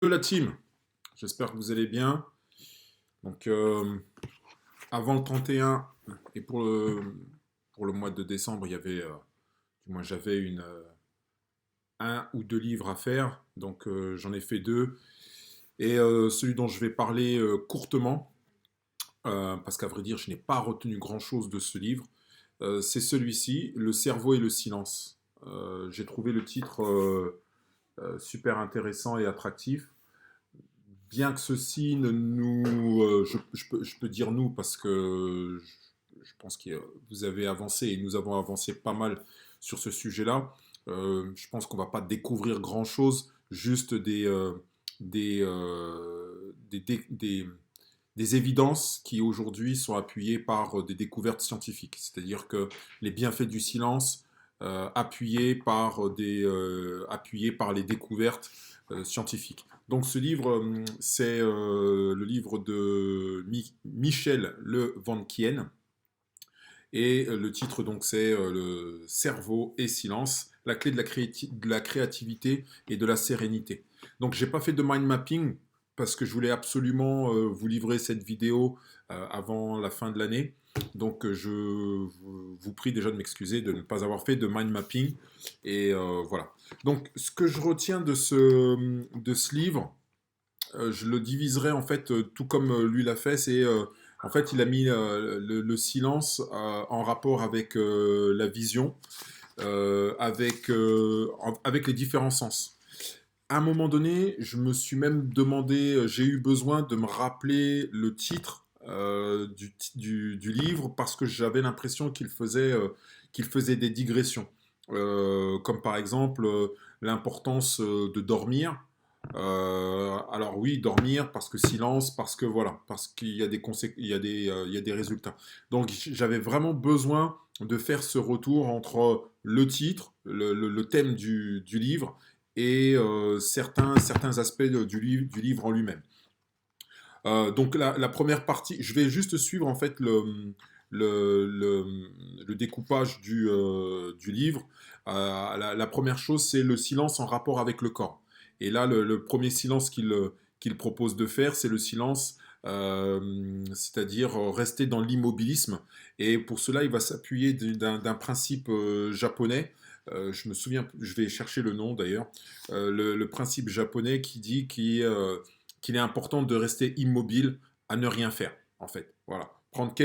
La team, j'espère que vous allez bien. Donc, avant le 31 et pour le mois de décembre, il y avait, du moins j'avais un ou deux livres à faire. Donc, j'en ai fait deux. Et celui dont je vais parler courtement, parce qu'à vrai dire, je n'ai pas retenu grand-chose de ce livre, c'est celui-ci, Le cerveau et le silence. J'ai trouvé le titre super intéressant et attractif. Bien que ceci ne nous, je peux dire nous parce que je pense que vous avez avancé et nous avons avancé pas mal sur ce sujet-là. Je pense qu'on va pas découvrir grand-chose, juste des, des évidences qui aujourd'hui sont appuyées par des découvertes scientifiques. C'est-à-dire que les bienfaits du silence appuyés par les découvertes scientifiques. Donc ce livre, c'est le livre de Michel Le Van Kien. Et le titre, donc, c'est Le cerveau et silence, la clé de de la créativité et de la sérénité. Donc, j'ai pas fait de mind mapping parce que je voulais absolument vous livrer cette vidéo avant la fin de l'année. Donc, je vous prie déjà de m'excuser de ne pas avoir fait de mind mapping. Et voilà. Donc, ce que je retiens de ce livre, je le diviserai en fait, tout comme lui l'a fait, c'est en fait il a mis le silence en rapport avec la vision, avec les différents sens. À un moment donné, je me suis même demandé, j'ai eu besoin de me rappeler le titre du livre parce que j'avais l'impression qu'il faisait des digressions. Comme par exemple l'importance de dormir. Alors oui, dormir parce que silence, parce que voilà, parce qu'il y a il y a des résultats. Donc j'avais vraiment besoin de faire ce retour entre le titre, le thème du livre et certains aspects du livre en lui-même. Donc la première partie, je vais juste suivre en fait le, le, le découpage du livre. La première chose, c'est le silence en rapport avec le corps. Et là, le premier silence qu'il propose de faire, c'est le silence, c'est-à-dire rester dans l'immobilisme. Et pour cela, il va s'appuyer d'un principe japonais. Je me souviens, je vais chercher le nom d'ailleurs. Le principe japonais qui dit qu'il est important de rester immobile à ne rien faire, en fait. Voilà. Prendre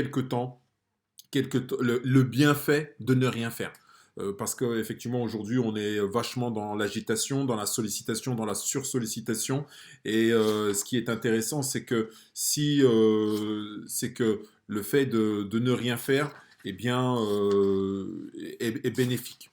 le bienfait de ne rien faire. Parce qu'effectivement, aujourd'hui, on est vachement dans l'agitation, dans la sollicitation, dans la sursollicitation. Et ce qui est intéressant, c'est que c'est que le fait de ne rien faire, eh bien, est bénéfique.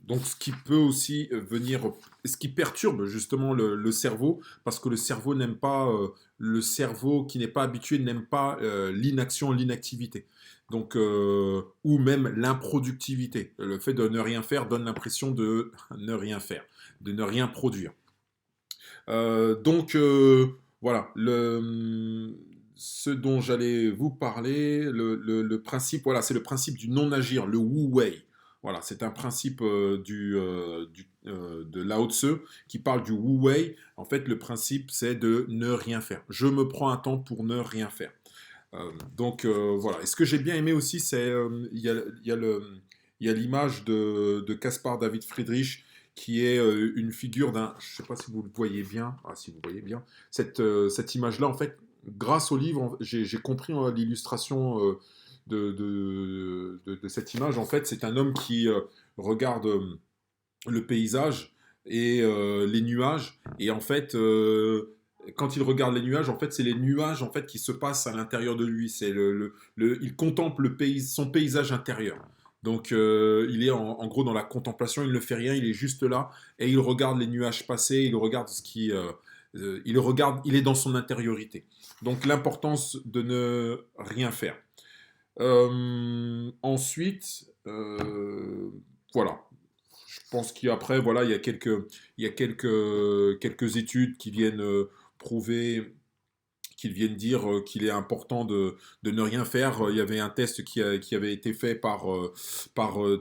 Donc, ce qui peut aussi venir, ce qui perturbe justement le cerveau, parce que le cerveau n'aime pas, le cerveau qui n'est pas habitué n'aime pas l'inaction, l'inactivité. Donc, ou même l'improductivité. Le fait de ne rien faire donne l'impression de ne rien faire, de ne rien produire. Donc, voilà, ce dont j'allais vous parler, le principe, voilà, c'est le principe du non-agir, le wu-wei. Voilà, c'est un principe de Lao Tzu qui parle du wu-wei. En fait, le principe, c'est de ne rien faire. Je me prends un temps pour ne rien faire. Donc, voilà. Et ce que j'ai bien aimé aussi, c'est il y a l'image de Caspar David Friedrich qui est une figure d'un, je ne sais pas si vous le voyez bien, ah si vous voyez bien, cette image-là, en fait, grâce au livre, j'ai compris l'illustration de cette image. En fait, c'est un homme qui regarde le paysage et les nuages, et en fait, quand il regarde les nuages, en fait, c'est les nuages en fait qui se passent à l'intérieur de lui. C'est il contemple son paysage intérieur. Donc, il est en gros dans la contemplation. Il ne fait rien. Il est juste là et il regarde les nuages passer. Il regarde il regarde. Il est dans son intériorité. Donc, l'importance de ne rien faire. Ensuite, voilà. Je pense qu'après, voilà, il y a quelques études qui viennent prouver, qui viennent dire qu'il est important de ne rien faire. Il y avait un test qui avait été fait par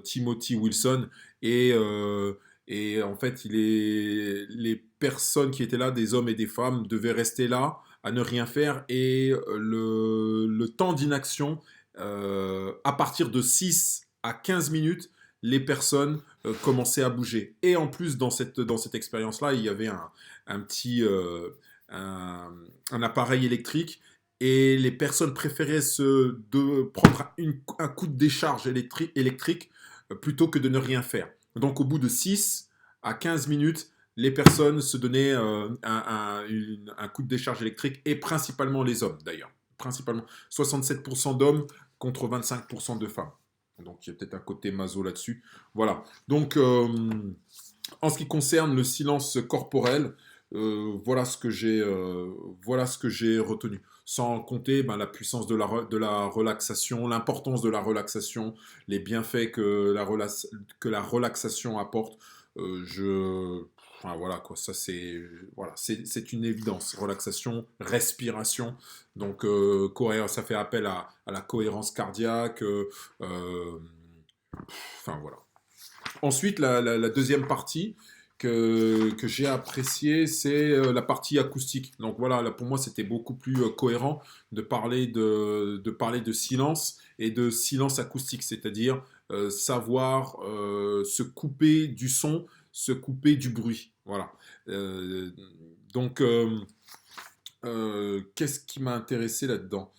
Timothy Wilson et Et en fait, les personnes qui étaient là, des hommes et des femmes, devaient rester là à ne rien faire. Et le temps d'inaction, à partir de 6 à 15 minutes, les personnes commençaient à bouger. Et en plus, dans cette expérience-là, il y avait un petit un, un appareil électrique. Et les personnes préféraient prendre un coup de décharge électrique plutôt que de ne rien faire. Donc au bout de 6 à 15 minutes, les personnes se donnaient un coup de décharge électrique, et principalement les hommes d'ailleurs. Principalement 67% d'hommes contre 25% de femmes. Donc il y a peut-être un côté maso là-dessus. Voilà. Donc en ce qui concerne le silence corporel, voilà ce que j'ai retenu. Sans compter ben, la puissance de la relaxation, l'importance de la relaxation, les bienfaits que la relaxation apporte. Enfin, voilà quoi, ça c'est une évidence. Relaxation, respiration. Donc ça fait appel à la cohérence cardiaque. Enfin voilà. Ensuite, la deuxième partie que j'ai appréciée, c'est la partie acoustique. Donc voilà, là, pour moi, c'était beaucoup plus cohérent de parler de silence et de silence acoustique, c'est-à-dire savoir se couper du son, se couper du bruit. Voilà. Euh, donc, qu'est-ce qui m'a intéressé là-dedans?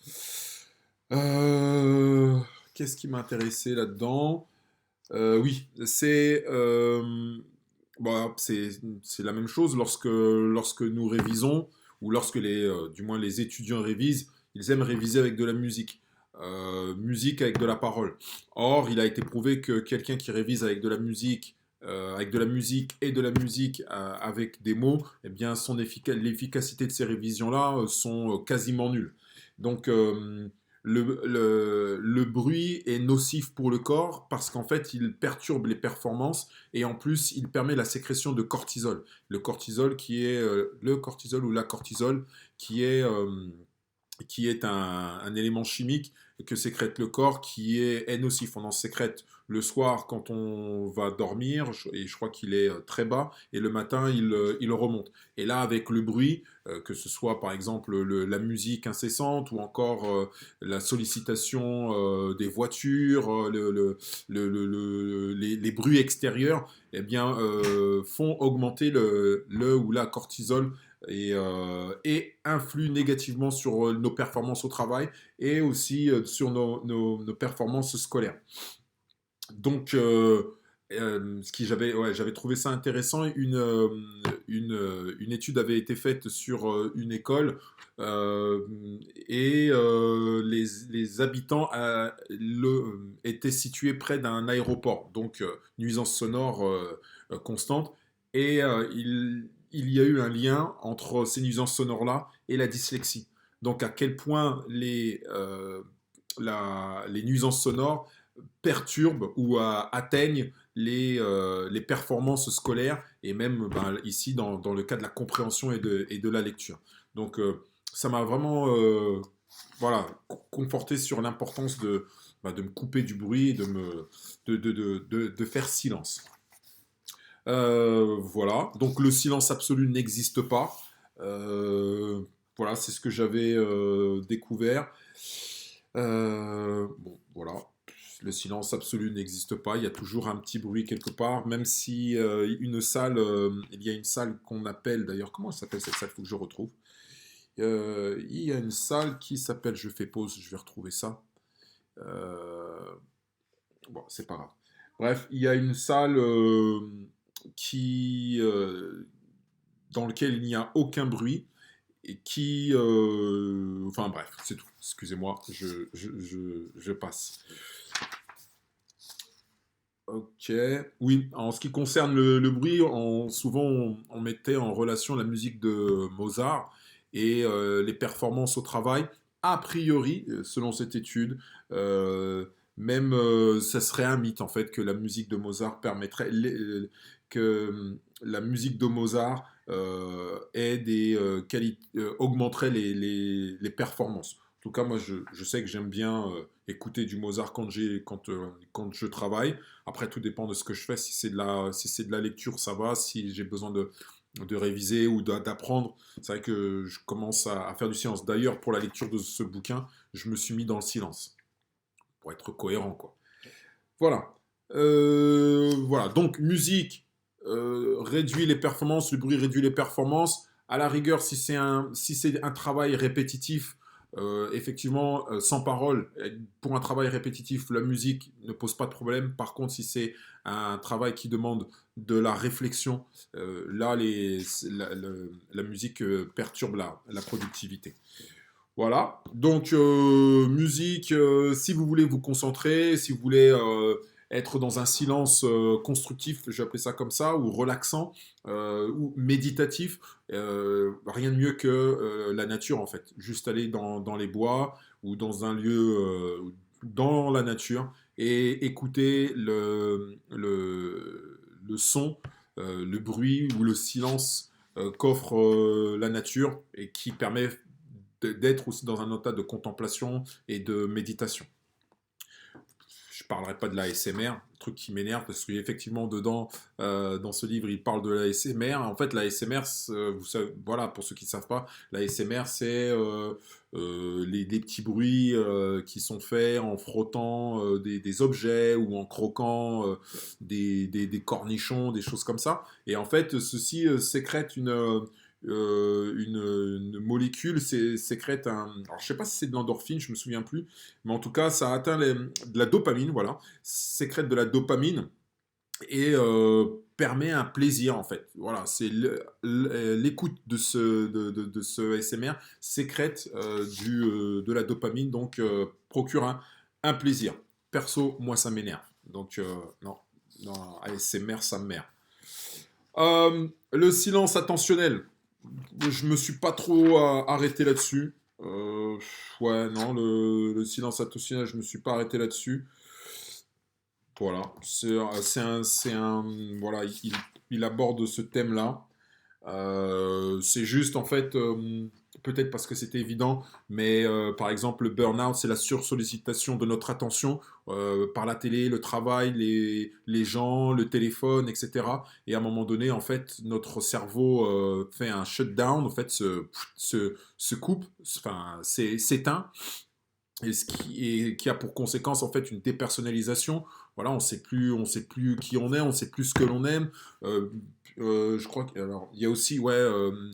Euh, Qu'est-ce qui m'a intéressé là-dedans? Oui, c'est la même chose lorsque nous révisons ou lorsque du moins les étudiants révisent, ils aiment réviser avec de la musique. Musique avec de la parole. Or, il a été prouvé que quelqu'un qui révise avec de la musique et de la musique avec des mots, eh bien, l'efficacité de ces révisions-là sont quasiment nulles. Donc, le bruit est nocif pour le corps parce qu'en fait, il perturbe les performances, et en plus, il permet la sécrétion de cortisol. Le cortisol ou la cortisol qui est un élément chimique que sécrète le corps est nocif. On en sécrète le soir quand on va dormir, et je crois qu'il est très bas, et le matin, il remonte. Et là, avec le bruit, que ce soit par exemple la musique incessante, ou encore la sollicitation des voitures, les bruits extérieurs, eh bien, font augmenter le ou la cortisol, et influe négativement sur nos performances au travail, et aussi sur nos performances scolaires. Donc, j'avais trouvé ça intéressant. Une étude avait été faite sur une école, euh, et les habitants étaient situés près d'un aéroport, donc nuisance sonore constante. Et il y a eu un lien entre ces nuisances sonores-là et la dyslexie. Donc à quel point les nuisances sonores perturbent ou atteignent les performances scolaires, et même ben, ici dans le cas de la compréhension et de la lecture. Donc ça m'a vraiment voilà, conforté sur l'importance de me couper du bruit, et de faire silence. Voilà, donc le silence absolu n'existe pas. Voilà, c'est ce que j'avais découvert. Bon, voilà. Le silence absolu n'existe pas. Il y a toujours un petit bruit quelque part, même si il y a une salle qu'on appelle, d'ailleurs, comment elle s'appelle cette salle? Il faut que je retrouve. Il y a une salle qui s'appelle, je fais pause, je vais retrouver ça. Euh, bon, c'est pas grave. Bref, il y a une salle qui, dans laquelle il n'y a aucun bruit, et enfin bref, c'est tout. Excusez-moi, je passe. Ok. Oui, en ce qui concerne le bruit, souvent on mettait en relation la musique de Mozart et les performances au travail. A priori, selon cette étude, euh, même ça serait un mythe en fait que la musique de Mozart que la musique de Mozart augmenterait les performances. tout cas, moi, je sais que j'aime bien écouter du Mozart quand je travaille. Après, tout dépend de ce que je fais. Si c'est de la lecture, ça va. Si j'ai besoin de réviser ou d'apprendre, c'est vrai que je commence à faire du silence. D'ailleurs, pour la lecture de ce bouquin, je me suis mis dans le silence pour être cohérent, quoi. Voilà. Voilà. Donc, musique réduit les performances, le bruit réduit les performances. À la rigueur, si c'est un travail répétitif, effectivement, sans parole, pour un travail répétitif, la musique ne pose pas de problème. Par contre, si c'est un travail qui demande de la réflexion, là, la musique perturbe la productivité. Voilà, donc musique, si vous voulez vous concentrer, si vous voulez être dans un silence constructif, je vais appeler ça comme ça, ou relaxant, ou méditatif, rien de mieux que la nature en fait. Juste aller dans les bois ou dans un lieu dans la nature et écouter le son, le bruit ou le silence qu'offre la nature et qui permet d'être aussi dans un état de contemplation et de méditation. Je ne parlerai pas de la l'ASMR, truc qui m'énerve parce qu'effectivement dedans, dans ce livre, il parle de la l'ASMR. En fait, la l'ASMR, vous savez, voilà, pour ceux qui ne savent pas, la l'ASMR, c'est les petits bruits qui sont faits en frottant des objets ou en croquant des cornichons, des choses comme ça. Et en fait, ceci sécrète une molécule sécrète alors je sais pas si c'est de l'endorphine, je me souviens plus, mais en tout cas ça atteint de la dopamine, voilà, sécrète de la dopamine et permet un plaisir en fait. Voilà, c'est l'écoute de ce ASMR sécrète de la dopamine, donc procure un plaisir. Perso, moi ça m'énerve, donc non, non, ASMR ça m'énerve. Le silence attentionnel. Je me suis pas trop arrêté là-dessus. Ouais, non, le silence attentionnel, je me suis pas arrêté là-dessus. Voilà, voilà, il aborde ce thème-là. C'est juste en fait, peut-être parce que c'était évident, mais par exemple le burn-out, c'est la sursollicitation de notre attention par la télé, le travail, les gens, le téléphone, etc. Et à un moment donné, en fait, notre cerveau fait un shutdown, en fait, se coupe, enfin, s'éteint qui a pour conséquence en fait une dépersonnalisation. Voilà, on sait plus qui on est, on sait plus ce que l'on aime. Euh, je crois alors il y a aussi ouais euh,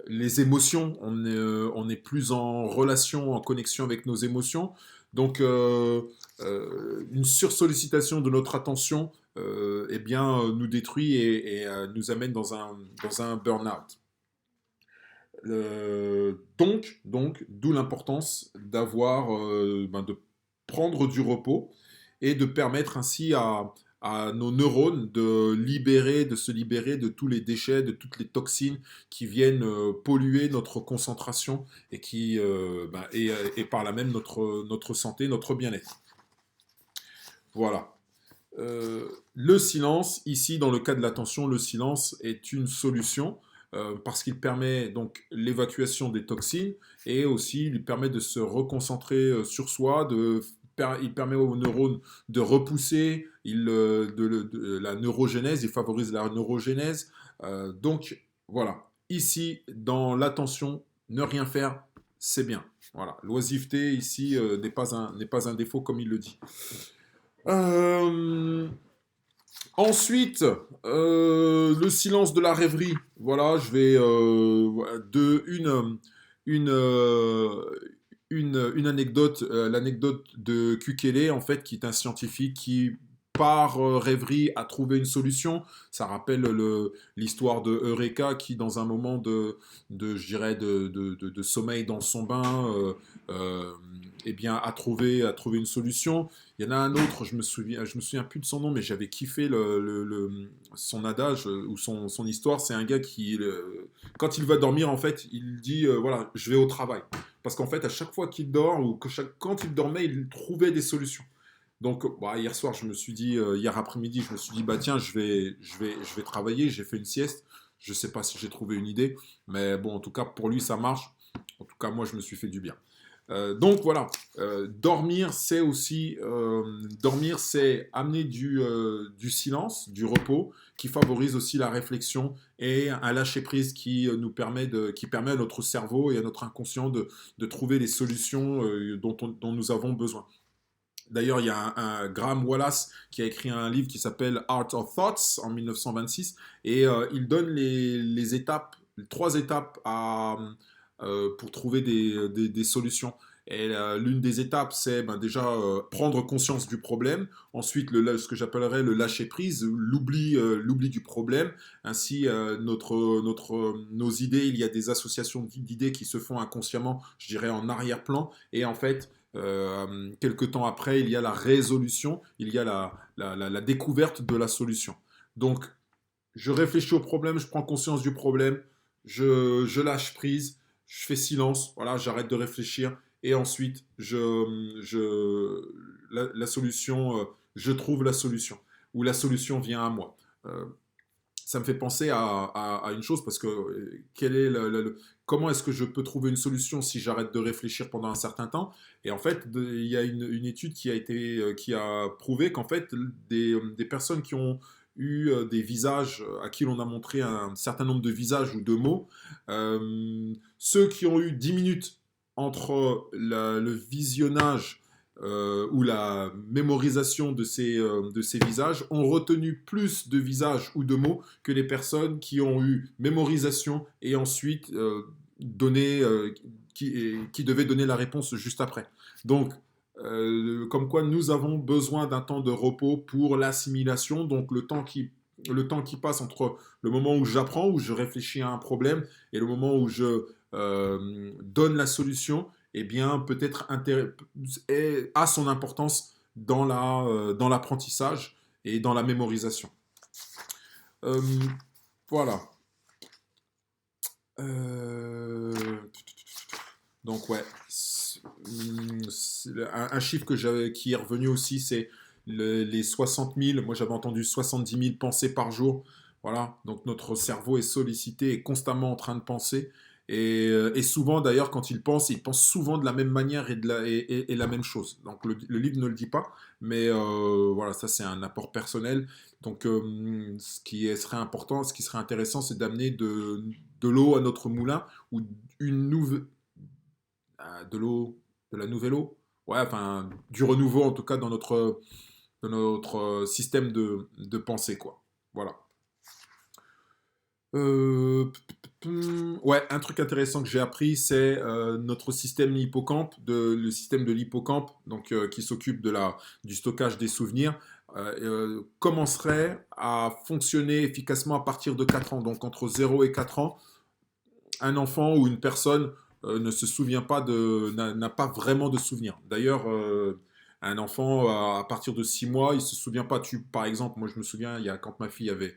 les émotions. On est plus en relation, en connexion avec nos émotions. Donc une sursollicitation de notre attention, eh bien nous détruit et nous amène dans un burn-out. D'où l'importance de prendre du repos et de permettre ainsi à nos neurones de se libérer de tous les déchets, de toutes les toxines qui viennent polluer notre concentration et et par là même notre santé, notre bien-être. Voilà. Le silence, ici dans le cas de l'attention, le silence est une solution parce qu'il permet donc l'évacuation des toxines et aussi il permet de se reconcentrer sur soi, il permet aux neurones de repousser la neurogénèse, il favorise la neurogénèse. Donc voilà, ici dans l'attention, ne rien faire, c'est bien. Voilà, l'oisiveté ici n'est pas un défaut comme il le dit. Euh, Ensuite, le silence de la rêverie. Voilà, je vais une, euh, une anecdote, l'anecdote de Kukele, en fait, qui est un scientifique qui, par rêverie, a trouvé une solution. Ça rappelle l'histoire de Eureka qui, dans un moment je dirais, de sommeil dans son bain, eh bien, a trouvé une solution. Il y en a un autre, je me souviens plus de son nom, mais j'avais kiffé son adage ou son histoire. C'est un gars qui, quand il va dormir, en fait, il dit voilà, je vais au travail. Parce qu'en fait, à chaque fois qu'il dort ou quand il dormait, il trouvait des solutions. Donc, bah, hier soir, hier après-midi, je me suis dit, bah tiens, je vais travailler. J'ai fait une sieste. Je sais pas si j'ai trouvé une idée, mais bon, en tout cas, pour lui, ça marche. tout cas, moi, je me suis fait du bien. Donc voilà, dormir, c'est aussi dormir, c'est amener du silence, du repos, qui favorise aussi la réflexion et un lâcher prise qui permet à notre cerveau et à notre inconscient de trouver les solutions dont nous avons besoin. D'ailleurs, il y a Graham Wallace qui a écrit un livre qui s'appelle Art of Thoughts en 1926 et il donne les étapes, les 3 étapes pour trouver des solutions. Et l'une des étapes, c'est déjà prendre conscience du problème. Ensuite, ce que j'appellerais le lâcher prise, l'oubli du problème. Ainsi, nos idées, il y a des associations d'idées qui se font inconsciemment, je dirais en arrière-plan. Et en fait, quelques temps après, il y a la résolution, il y a la découverte de la solution. Donc, je réfléchis au problème, je prends conscience du problème, je lâche prise, je fais silence, voilà, j'arrête de réfléchir, et ensuite, la solution, je trouve la solution, ou la solution vient à moi. Euh, Ça me fait penser à une chose parce que comment est-ce que je peux trouver une solution si j'arrête de réfléchir pendant un certain temps? Et en fait, il y a une étude qui a prouvé qu'en fait, des personnes qui ont eu des visages à qui l'on a montré un certain nombre de visages ou de mots, ceux qui ont eu 10 minutes entre le visionnage ou la mémorisation de ces visages ont retenu plus de visages ou de mots que les personnes qui ont eu mémorisation et ensuite qui devaient donner la réponse juste après. Donc, comme quoi nous avons besoin d'un temps de repos pour l'assimilation, donc le temps qui passe entre le moment où j'apprends, où je réfléchis à un problème, et le moment où je donne la solution, eh bien, a son importance dans l'apprentissage et dans la mémorisation. Euh, voilà. Euh, donc ouais, un chiffre qui est revenu aussi, c'est les 60 000. Moi, j'avais entendu 70 000 pensées par jour. Voilà, donc notre cerveau est sollicité, est constamment en train de penser. Et souvent, d'ailleurs, quand il pense souvent de la même manière et la même chose. Donc le livre ne le dit pas, mais voilà, ça c'est un apport personnel. Donc serait important, ce qui serait intéressant, c'est d'amener de l'eau à notre moulin ou une nouvelle de l'eau, de la nouvelle eau. Ouais, enfin, du renouveau en tout cas dans notre système de pensée, quoi. Voilà. Ouais, un truc intéressant que j'ai appris, c'est notre système hippocampe, le système de l'hippocampe, donc qui s'occupe du stockage des souvenirs, commencerait à fonctionner efficacement à partir de 4 ans. Donc entre 0 et 4 ans, un enfant ou une personne ne se souvient pas n'a pas vraiment de souvenirs. D'ailleurs, un enfant à partir de 6 mois, il se souvient pas. Par exemple, moi je me souviens, quand ma fille avait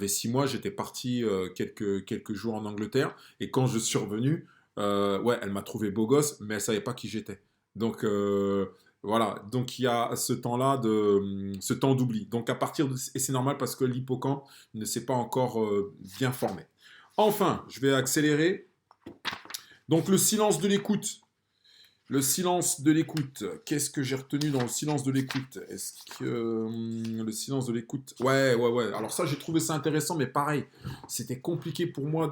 6 mois, j'étais parti quelques jours en Angleterre et quand je suis revenu, ouais, elle m'a trouvé beau gosse, mais elle savait pas qui j'étais. Donc voilà, donc il y a ce temps d'oubli. Donc et c'est normal parce que l'hippocampe ne s'est pas encore bien formé. Enfin, je vais accélérer. Donc le silence de l'écoute. Le silence de l'écoute. Qu'est-ce que j'ai retenu dans le silence de l'écoute? Est-ce que le silence de l'écoute. Ouais, ouais, ouais. Alors ça, j'ai trouvé ça intéressant, mais pareil, c'était compliqué pour moi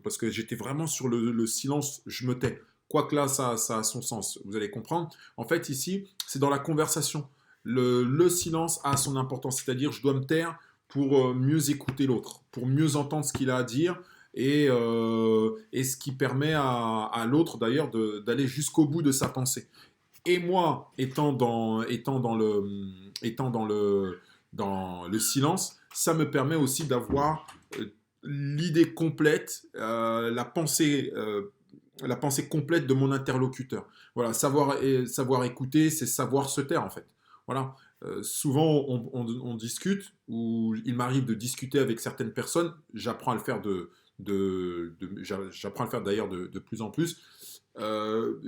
parce que j'étais vraiment sur le silence, je me tais. Quoique là, ça a son sens, vous allez comprendre. En fait, ici, c'est dans la conversation. Le silence a son importance, c'est-à-dire je dois me taire pour mieux écouter l'autre, pour mieux entendre ce qu'il a à dire et ce qui permet à l'autre d'ailleurs d'aller jusqu'au bout de sa pensée. Et moi, dans le silence, ça me permet aussi d'avoir l'idée complète, la pensée complète de mon interlocuteur. Voilà, savoir écouter, c'est savoir se taire en fait. Voilà. Souvent, on discute, ou il m'arrive de discuter avec certaines personnes. J'apprends à le faire j'apprends à le faire d'ailleurs de plus en plus.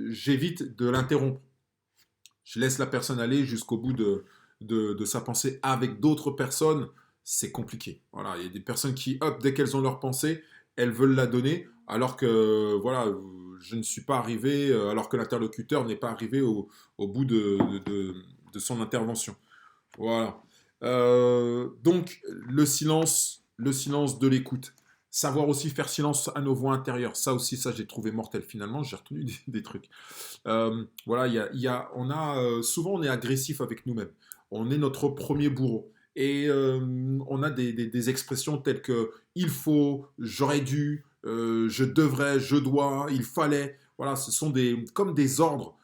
J'évite de l'interrompre. Je laisse la personne aller jusqu'au bout de sa pensée. Avec d'autres personnes, c'est compliqué. Voilà, il y a des personnes qui, hop, dès qu'elles ont leur pensée, elles veulent la donner, alors que voilà, je ne suis pas arrivé, alors que l'interlocuteur n'est pas arrivé au bout de son intervention. Voilà. Donc, le silence de l'écoute. Savoir aussi faire silence à nos voix intérieures. Ça aussi, ça, j'ai trouvé mortel finalement. J'ai retenu des trucs. Voilà, souvent, on est agressif avec nous-mêmes. On est notre premier bourreau. Et on a des expressions telles que il faut, j'aurais dû, je devrais, je dois, il fallait. Voilà, ce sont comme des ordres,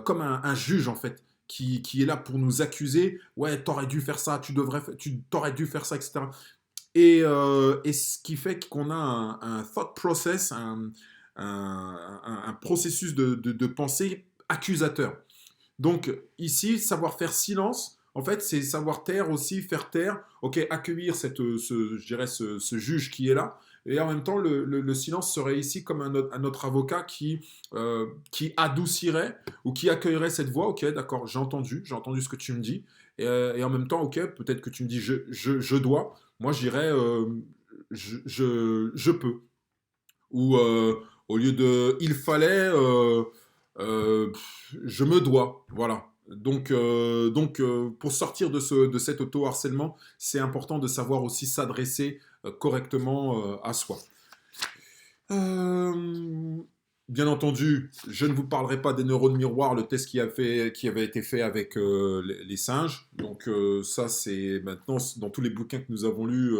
comme un juge en fait qui est là pour nous accuser. Ouais, t'aurais dû faire ça, tu t'aurais dû faire ça, etc. Et ce qui fait qu'on a un thought process, un processus de pensée accusateur. Donc ici, savoir faire silence, en fait, c'est savoir taire aussi, faire taire, ok, accueillir je dirais ce juge qui est là. Et en même temps, le silence serait ici comme un autre avocat qui adoucirait ou qui accueillerait cette voix. Ok, d'accord, j'ai entendu ce que tu me dis. Et en même temps, ok, peut-être que tu me dis je dois. Moi, je dirais je peux. Ou au lieu de il fallait, je me dois. Voilà. Donc, pour sortir de cet auto-harcèlement, c'est important de savoir aussi s'adresser correctement à soi. Euh, Bien entendu, je ne vous parlerai pas des neurones miroirs, le test qui avait été fait avec les singes. Donc ça, c'est maintenant dans tous les bouquins que nous avons lus,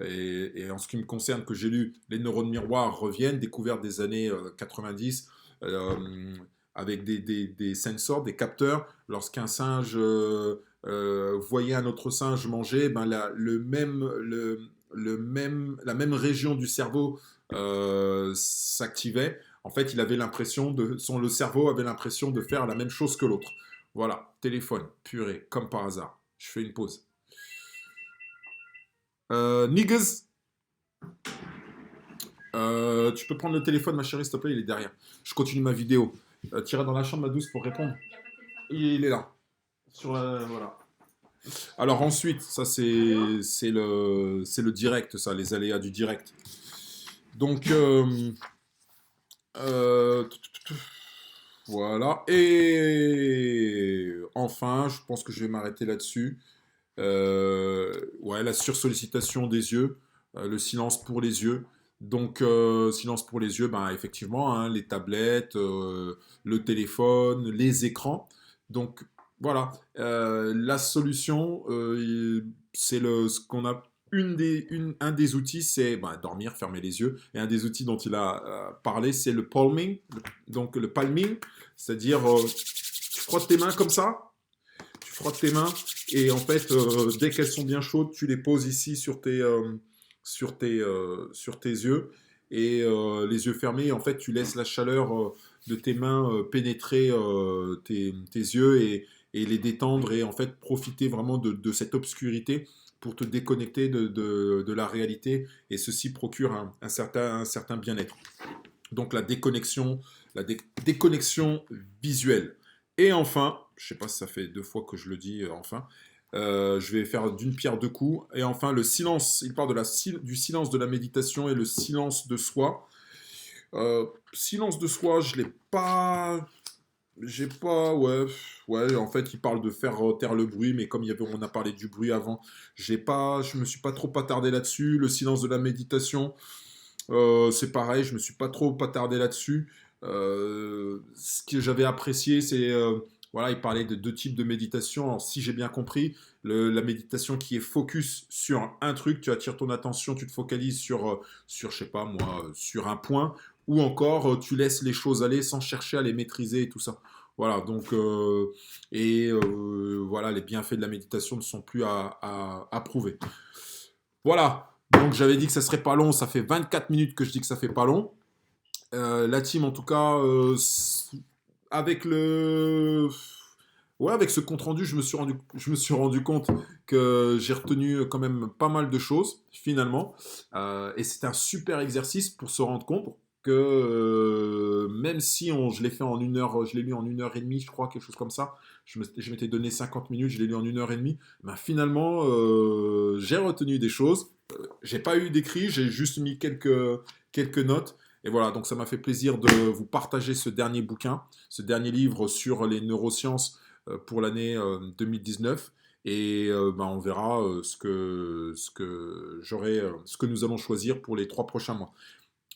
et en ce qui me concerne que j'ai lu, les neurones miroirs reviennent, découvertes des années 90, euh, avec des sensors, des capteurs. Lorsqu'un singe voyait un autre singe manger, ben la même région du cerveau s'activait. En fait, le cerveau avait l'impression de faire la même chose que l'autre. Voilà, téléphone, purée, comme par hasard. Je fais une pause. Niggas, tu peux prendre le téléphone, ma chérie, s'il te plaît, il est derrière. Je continue ma vidéo. T'iras dans la chambre, ma douce, pour répondre. Il est là. Voilà. Alors ensuite, ça c'est le direct, ça, les aléas du direct. Donc, euh, voilà. Et enfin, je pense que je vais m'arrêter là-dessus. Ouais, la sursollicitation des yeux, le silence pour les yeux. Donc, silence pour les yeux, ben, effectivement, hein, les tablettes, le téléphone, les écrans. Donc, voilà. La solution, c'est ce qu'on a. Un des outils, c'est ben, dormir, fermer les yeux. Et un des outils dont il a parlé, c'est le palming. Donc, le palming, c'est-à-dire, tu frottes tes mains comme ça, tu frottes tes mains et en fait, dès qu'elles sont bien chaudes, tu les poses ici sur tes yeux et les yeux fermés. En fait, tu laisses la chaleur de tes mains pénétrer tes yeux et les détendre et en fait profiter vraiment de cette obscurité pour te déconnecter de la réalité et ceci procure un certain bien-être. Donc la déconnexion visuelle. Et enfin, je sais pas si ça fait 2 fois que je le dis, enfin, je vais faire d'une pierre deux coups. Et enfin, le silence. Il parle du silence de la méditation et le silence de soi. Silence de soi, je l'ai pas. J'ai pas. Ouais. Ouais, en fait, il parle de faire taire le bruit, mais comme on a parlé du bruit avant, je me suis pas trop attardé là-dessus. Le silence de la méditation, c'est pareil, je me suis pas trop attardé là-dessus. Ce que j'avais apprécié, c'est voilà, il parlait de 2 types de méditation. Alors, si j'ai bien compris, la méditation qui est focus sur un truc, tu attires ton attention, tu te focalises sur je sais pas moi, sur un point, ou encore tu laisses les choses aller sans chercher à les maîtriser et tout ça. Voilà, donc voilà, les bienfaits de la méditation ne sont plus à prouver. Voilà. Donc j'avais dit que ça serait pas long, ça fait 24 minutes que je dis que ça fait pas long. La team en tout cas, avec le... Ouais, avec ce compte rendu, je me suis rendu compte que j'ai retenu quand même pas mal de choses finalement. Et c'était un super exercice pour se rendre compte. que même si je l'ai fait en 1 heure, je l'ai lu en 1 heure et demie, je crois, quelque chose comme ça. Je m'étais donné 50 minutes, je l'ai lu en 1 heure et demie. Ben, finalement, j'ai retenu des choses. J'ai pas eu d'écrit, j'ai juste mis quelques notes. Et voilà, donc ça m'a fait plaisir de vous partager ce dernier bouquin, ce dernier livre sur les neurosciences pour l'année 2019. Et ben, on verra ce que nous allons choisir pour les 3 prochains mois.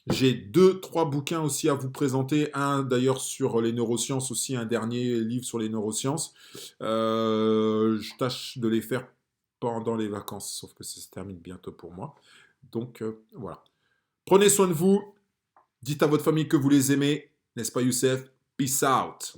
J'ai deux, trois bouquins aussi à vous présenter. Un d'ailleurs sur les neurosciences, aussi un dernier livre sur les neurosciences. Je tâche de les faire pendant les vacances, sauf que ça se termine bientôt pour moi. Donc voilà. Prenez soin de vous. Dites à votre famille que vous les aimez. N'est-ce pas, Youssef? Peace out.